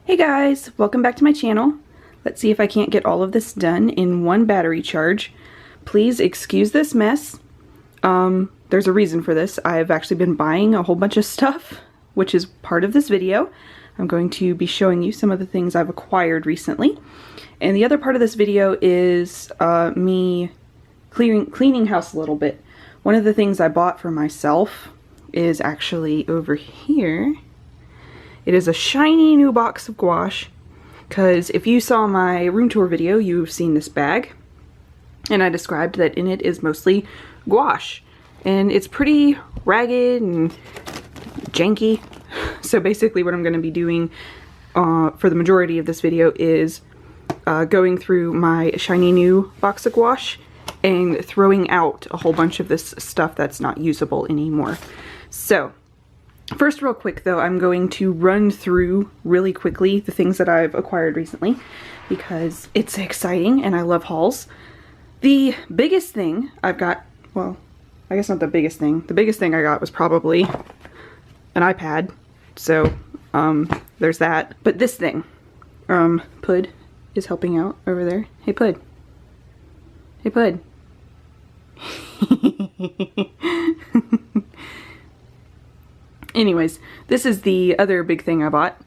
Hey guys, welcome back to my channel. Let's see if I can't get all of this done in one battery charge. Please excuse this mess. There's a reason for this. I've actually been buying a whole bunch of stuff, which is part of this video. I'm going to be showing you some of the things I've acquired recently. And the other part of this video is me cleaning house a little bit. One of the things I bought for myself is actually over here. It is a shiny new box of gouache, because if you saw my room tour video, you've seen this bag, and I described that in it is mostly gouache, and it's pretty ragged and janky. So basically what I'm going to be doing for the majority of this video is going through my shiny new box of gouache and throwing out a whole bunch of this stuff that's not usable anymore. So first, real quick though, I'm going to run through really quickly the things that I've acquired recently because it's exciting and I love hauls. The biggest thing I've got, well, I guess not the biggest thing. The biggest thing I got was probably an iPad. So, there's that. But this thing, Pud is helping out over there. Hey Pud. Hey Pud. Anyways, this is the other big thing I bought.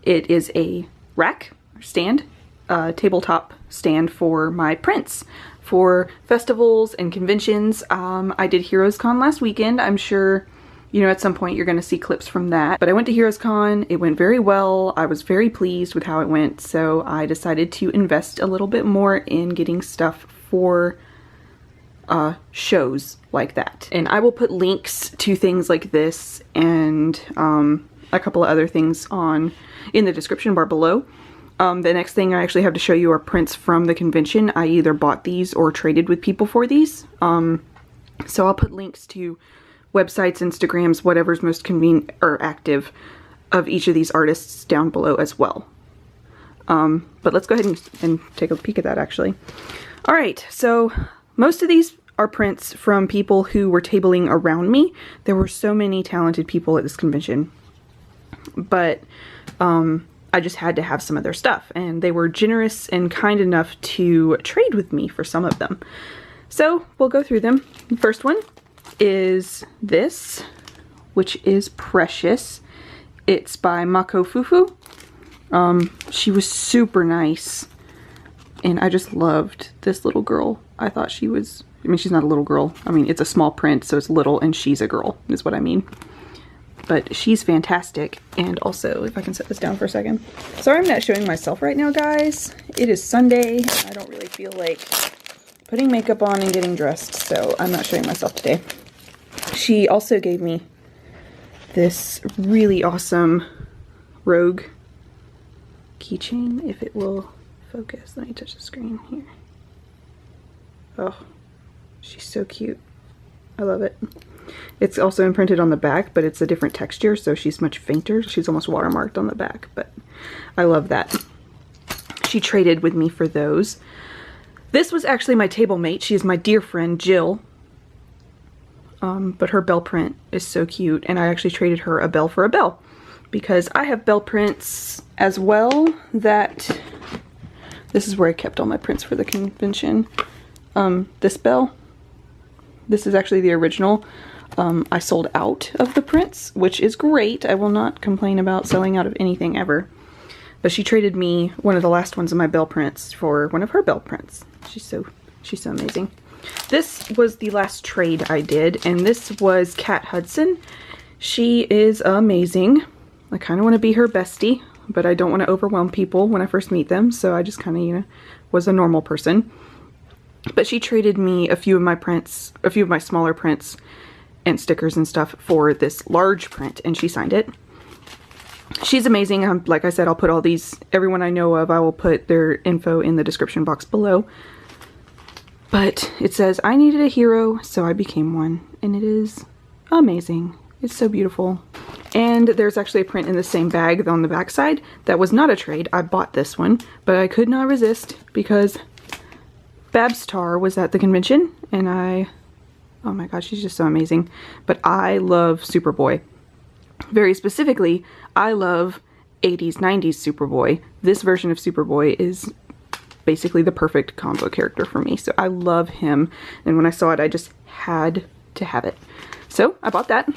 It is a rack, stand, tabletop stand for my prints for festivals and conventions. I did Heroes Con last weekend. I'm sure, you know, at some point you're going to see clips from that. But I went to Heroes Con. It went very well. I was very pleased with how it went. So I decided to invest a little bit more in getting stuff for shows like that. And I will put links to things like this and a couple of other things in the description bar below. The next thing I actually have to show you are prints from the convention. I either bought these or traded with people for these. So I'll put links to websites, Instagrams, whatever's most convenient or active of each of these artists down below as well. But let's go ahead and take a peek at that actually. Alright, so most of these are prints from people who were tabling around me. There were so many talented people at this convention, but I just had to have some of their stuff, and they were generous and kind enough to trade with me for some of them. So we'll go through them. The first one is this, which is precious. It's by MakoFufu. She was super nice, and I just loved this little girl. I thought she was, I mean, she's not a little girl. I mean, it's a small print, so it's little, and she's a girl, is what I mean. But she's fantastic. And also, if I can set this down for a second. Sorry I'm not showing myself right now, guys. It is Sunday, and I don't really feel like putting makeup on and getting dressed, so I'm not showing myself today. She also gave me this really awesome Rogue keychain, if it will focus. Let me touch the screen here. Oh, she's so cute. I love it. It's also imprinted on the back, but it's a different texture, so she's much fainter. She's almost watermarked on the back, but I love that. She traded with me for those. This was actually my table mate. She is my dear friend, Jill. But her bell print is so cute, and I actually traded her a bell for a bell, because I have bell prints as well that... This is where I kept all my prints for the convention. This bell, this is actually the original. I sold out of the prints, which is great. I will not complain about selling out of anything ever. But she traded me one of the last ones of my bell prints for one of her bell prints. She's so amazing. This was the last trade I did, and this was Hudson. She is amazing. I kind of want to be her bestie, but I don't want to overwhelm people when I first meet them, so I just kind of, you know, was a normal person. But she traded me a few of my prints, a few of my smaller prints and stickers and stuff for this large print, and she signed it. She's amazing. Like I said, I'll put all these, everyone I know of, I will put their info in the description box below. But it says, I needed a hero, so I became one, and it is amazing. It's so beautiful. And there's actually a print in the same bag on the back side that was not a trade. I bought this one, but I could not resist because Babs Tarr was at the convention, and oh my gosh, she's just so amazing. But I love Superboy. Very specifically, I love 80s, 90s Superboy. This version of Superboy is basically the perfect combo character for me. So I love him. And when I saw it, I just had to have it. So I bought that.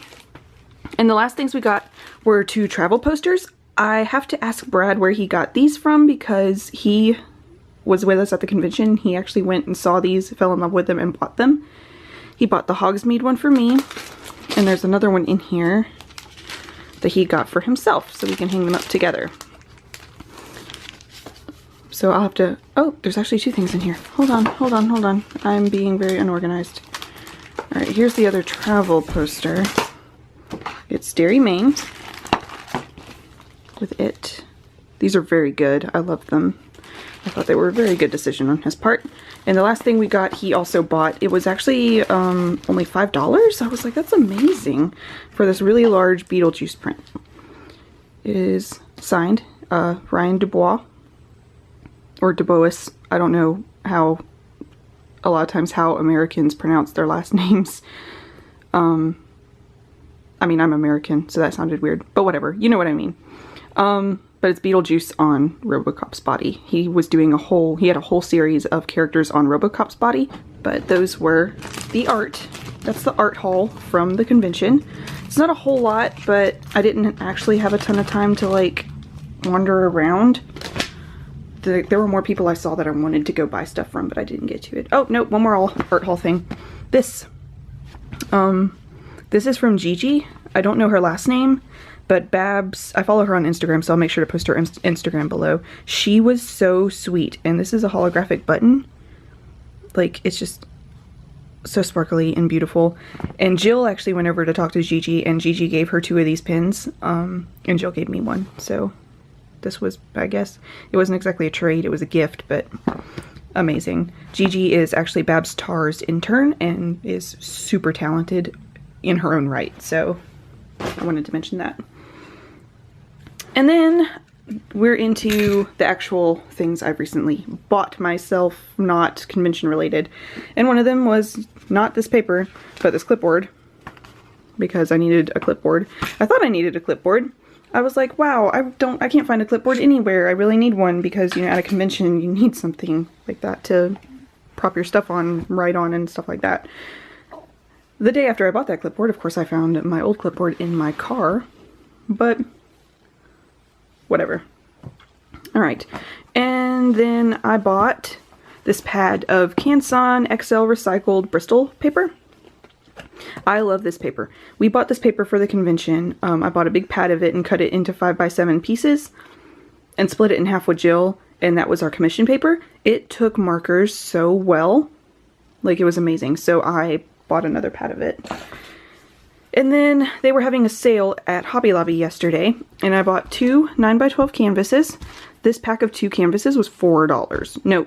And the last things we got were 2 travel posters. I have to ask Brad where he got these from because he was with us at the convention. He actually went and saw these, fell in love with them, and bought them. He bought the Hogsmeade one for me. And there's another one in here that he got for himself, so we can hang them up together. So I'll have to, oh, there's actually 2 things in here. Hold on, hold on, hold on. I'm being very unorganized. All right, here's the other travel poster. It's Derry, Maine. With it. These are very good. I love them. I thought they were a very good decision on his part. And the last thing we got, he also bought. It was actually only $5. I was like, that's amazing for this really large Beetlejuice print. It is signed Ryan Dubois or Dubois. I don't know how, a lot of times how Americans pronounce their last names. I mean, I'm American, so that sounded weird, but whatever. You know what I mean. But it's Beetlejuice on RoboCop's body. He was doing he had a whole series of characters on RoboCop's body, but those were the art. That's the art haul from the convention. It's not a whole lot, but I didn't actually have a ton of time to like wander around. There were more people I saw that I wanted to go buy stuff from, but I didn't get to it. Oh, no, one more art haul thing. This is from Gigi. I don't know her last name. But Babs, I follow her on Instagram, so I'll make sure to post her Instagram below. She was so sweet. And this is a holographic button. Like, it's just so sparkly and beautiful. And Jill actually went over to talk to Gigi, and Gigi gave her 2 of these pins. And Jill gave me one. So this was, I guess, it wasn't exactly a trade. It was a gift, but amazing. Gigi is actually Babs Tarr's intern and is super talented in her own right. So I wanted to mention that. And then we're into the actual things I've recently bought myself, not convention related. And one of them was not this paper, but this clipboard, because I needed a clipboard. I thought I needed a clipboard. I was like, wow, I can't find a clipboard anywhere. I really need one because, you know, at a convention you need something like that to prop your stuff on, write on, and stuff like that. The day after I bought that clipboard, of course, I found my old clipboard in my car, but whatever. All right, and then I bought this pad of Canson XL recycled Bristol paper. I love this paper. We bought this paper for the convention. I bought a big pad of it and cut it into 5x7 pieces and split it in half with Jill, and that was our commission paper. It took markers so well, like it was amazing. So I bought another pad of it. And then they were having a sale at Hobby Lobby yesterday, and I bought 2 9x12 canvases. This pack of 2 canvases was $4. No,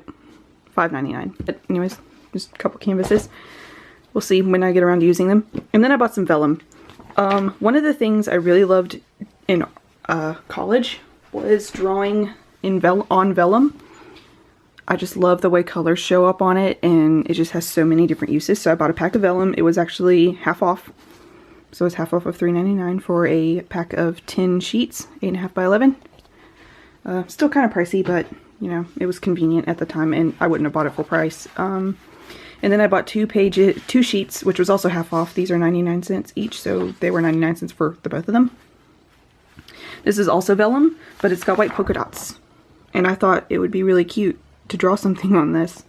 $5.99. But anyways, just a couple canvases. We'll see when I get around to using them. And then I bought some vellum. One of the things I really loved in college was drawing on vellum. I just love the way colors show up on it, and it just has so many different uses. So I bought a pack of vellum. It was actually half off. So it's half off of $3.99 for a pack of 10 sheets, 8.5 by 11. Still kind of pricey, but you know, it was convenient at the time, and I wouldn't have bought it full price. And then I bought 2 sheets, which was also half off. These are 99 cents each, so they were 99 cents for the both of them. This is also vellum, but it's got white polka dots, and I thought it would be really cute to draw something on this.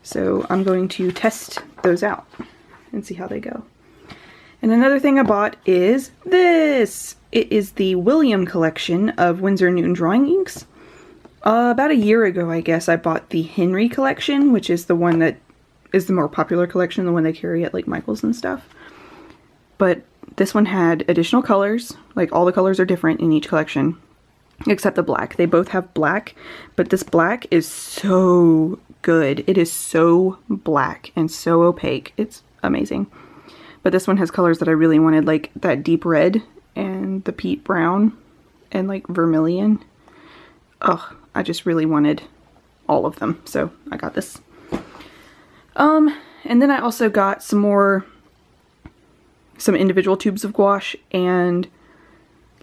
So I'm going to test those out and see how they go. And another thing I bought is this. It is the William collection of Winsor Newton drawing inks. About a year ago, I guess, I bought the Henry collection, which is the one that is the more popular collection, the one they carry at like Michael's and stuff. But this one had additional colors, like all the colors are different in each collection, except the black. They both have black, but this black is so good. It is so black and so opaque. It's amazing. But this one has colors that I really wanted, like that deep red and the peat brown and like vermilion. Ugh, I just really wanted all of them, so I got this. And then I also got some individual tubes of gouache and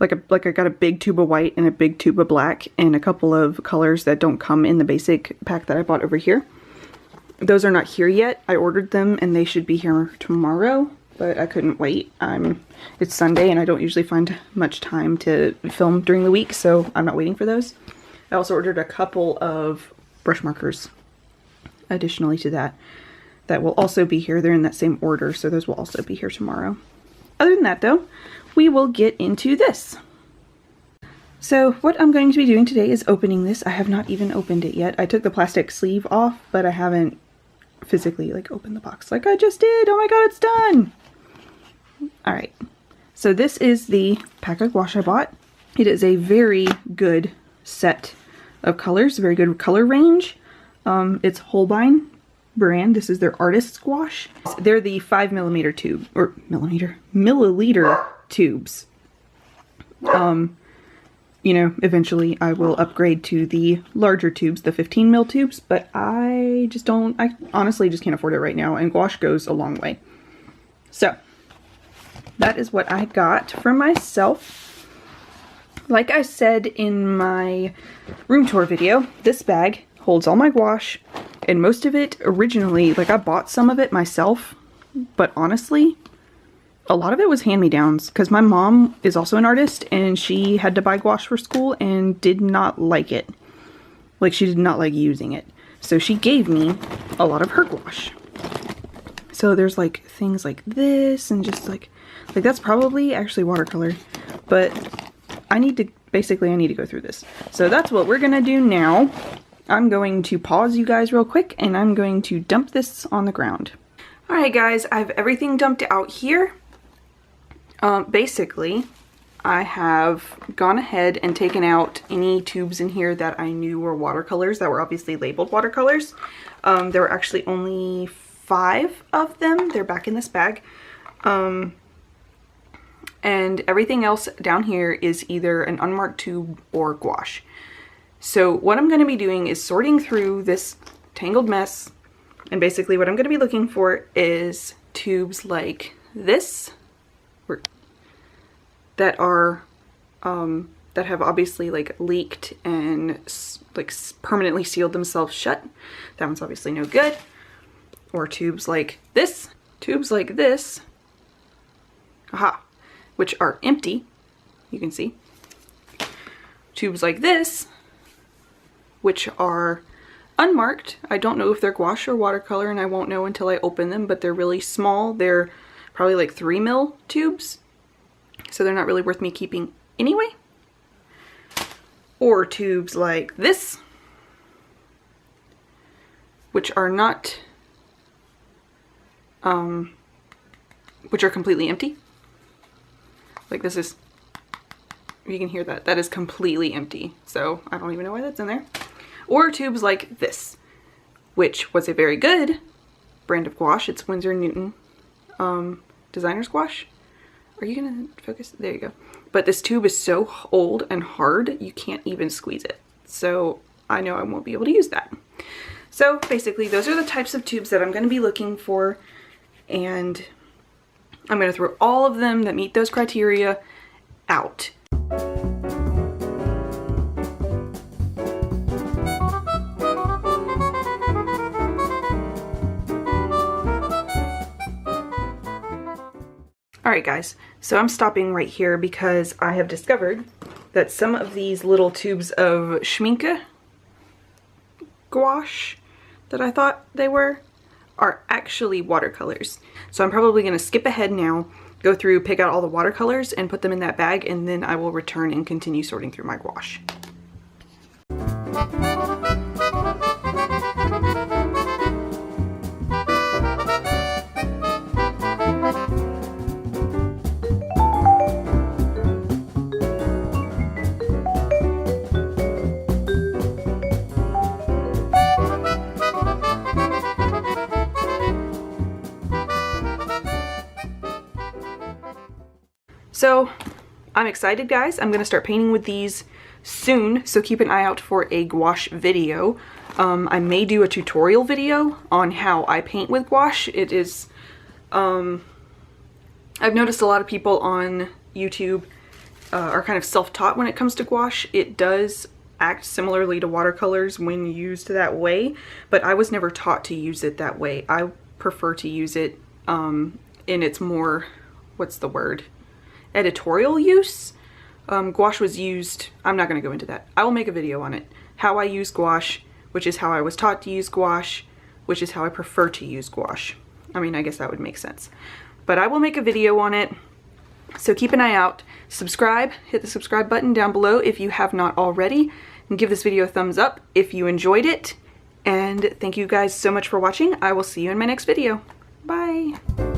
like I got a big tube of white and a big tube of black and a couple of colors that don't come in the basic pack that I bought over here. Those are not here yet. I ordered them and they should be here tomorrow, but I couldn't wait. It's Sunday and I don't usually find much time to film during the week, so I'm not waiting for those. I also ordered a couple of brush markers additionally to that will also be here. They're in that same order, so those will also be here tomorrow. Other than that though, we will get into this. So what I'm going to be doing today is opening this. I have not even opened it yet. I took the plastic sleeve off, but I haven't physically like opened the box like I just did. Oh my god, it's done! Alright, so this is the pack of gouache I bought. It is a very good set of colors, very good color range. It's Holbein brand. This is their artist's gouache. They're the 5mm tube, or milliliter tubes. You know, eventually I will upgrade to the larger tubes, the 15mm tubes, but I honestly just can't afford it right now, and gouache goes a long way. So, that is what I got for myself. Like I said in my room tour video, this bag holds all my gouache, and most of it originally, like I bought some of it myself, but honestly, a lot of it was hand-me-downs because my mom is also an artist and she had to buy gouache for school and did not like it. Like, she did not like using it. So she gave me a lot of her gouache. So there's like things like this and just like that's probably actually watercolor, but I need to go through this. So that's what we're gonna do now. I'm going to pause you guys real quick and I'm going to dump this on the ground. Alright guys, I have everything dumped out here. Basically, I have gone ahead and taken out any tubes in here that I knew were watercolors, that were obviously labeled watercolors. There were actually only 5 of them. They're back in this bag. And everything else down here is either an unmarked tube or gouache. So what I'm going to be doing is sorting through this tangled mess, and basically what I'm going to be looking for is tubes like this, that are that have obviously like leaked and like permanently sealed themselves shut. That one's obviously no good. Or tubes like this, aha, which are empty, you can see. Tubes like this, which are unmarked. I don't know if they're gouache or watercolor, and I won't know until I open them, but they're really small. They're probably like 3mm tubes, so they're not really worth me keeping anyway. Or tubes like this, which are not, which are completely empty. Like this is, you can hear that, that is completely empty, so I don't even know why that's in there. Or tubes like this, which was a very good brand of gouache. It's Winsor & Newton designer's gouache. Are you gonna focus? There you go. But this tube is so old and hard, you can't even squeeze it. So I know I won't be able to use that. So basically, those are the types of tubes that I'm gonna be looking for, and I'm gonna throw all of them that meet those criteria out. Alright guys, so I'm stopping right here because I have discovered that some of these little tubes of Schmincke gouache that I thought they were are actually watercolors. So I'm probably going to skip ahead now, go through, pick out all the watercolors and put them in that bag, and then I will return and continue sorting through my gouache. So I'm excited guys, I'm gonna start painting with these soon, so keep an eye out for a gouache video. I may do a tutorial video on how I paint with gouache. It is, I've noticed a lot of people on YouTube are kind of self-taught when it comes to gouache, it does act similarly to watercolors when used that way, but I was never taught to use it that way. I prefer to use it in its more, what's the word, editorial use. Gouache was used, I'm not going to go into that. I will make a video on it. How I use gouache, which is how I was taught to use gouache, which is how I prefer to use gouache. I mean, I guess that would make sense. But I will make a video on it, so keep an eye out. Subscribe, hit the subscribe button down below if you have not already, and give this video a thumbs up if you enjoyed it. And thank you guys so much for watching. I will see you in my next video. Bye!